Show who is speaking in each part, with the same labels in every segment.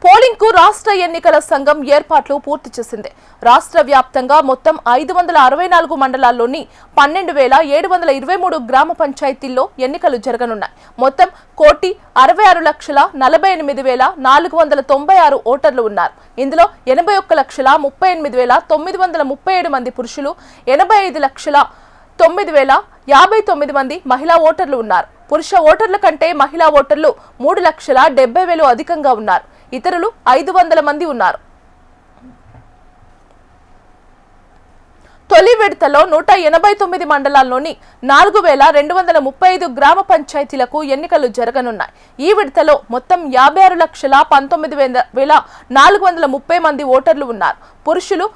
Speaker 1: Polling కు రాష్ట్ర ఎన్నికల సంఘం ఏర్పాట్లు పూర్తి చేసింది. రాష్ట్ర వ్యాప్తంగా మొత్తం 564 మండలాల్లోని 12,723 గ్రామ పంచాయతీల్లో ఎన్నికలు జరగనున్నాయి. మొత్తం 1,66,48,496 ఓటర్లు ఉన్నారు. ఇందులో 81,38,937 మంది పురుషులు, 85,09,059 మంది మహిళా ఓటర్లు ఉన్నారు. పురుష ఓటర్ల కంటే మహిళా ఓటర్లు 3,70,000 అధికంగా ఉన్నారు. ఇతరులు 500 మంది ఉన్నారు. తొలి విడతలో 189 మండలాల్లోని 4,235 గ్రామ పంచాయతీలకు ఎన్నికలు జరగనున్నాయి. ఈ విడతలో మొత్తం 56,19,430 మంది ఓటర్లు ఉన్నారు. పురుషులు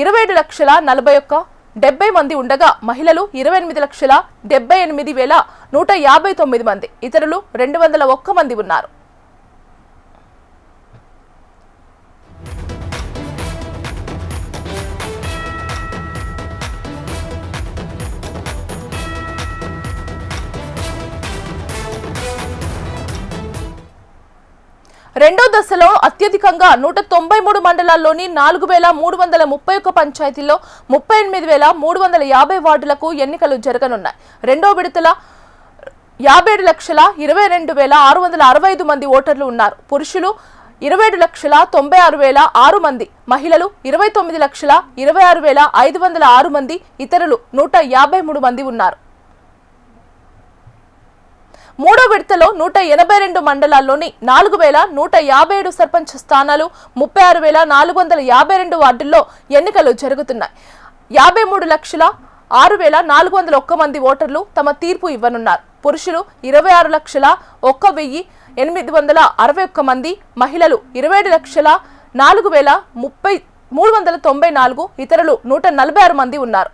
Speaker 1: 27,41,070 మంది ఉండగా మహిళలు 28,78,159 మంది, ఇతరులు 201 మంది ఉన్నారు. రెండో దశలో అత్యధికంగా 193 మండలాల్లోని 4,331 పంచాయతీల్లో 38,350 వార్డులకు ఎన్నికలు జరగనున్నాయి. రెండో విడతల 57,22,665 మంది ఓటర్లు ఉన్నారు. పురుషులు 27,96,006 మంది, మహిళలు 29,26,506 మంది, ఇతరులు 153 మంది ఉన్నారు. మూడో విడతలో 182 మండలాల్లోని 4,157 సర్పంచ్ స్థానాలు, 36,452 వార్డుల్లో ఎన్నికలు జరుగుతున్నాయి. 53,06,401 మంది ఓటర్లు తమ తీర్పు ఇవ్వనున్నారు. పురుషులు 26,01,861 మంది, మహిళలు 27,04,394, ఇతరులు 146 మంది ఉన్నారు.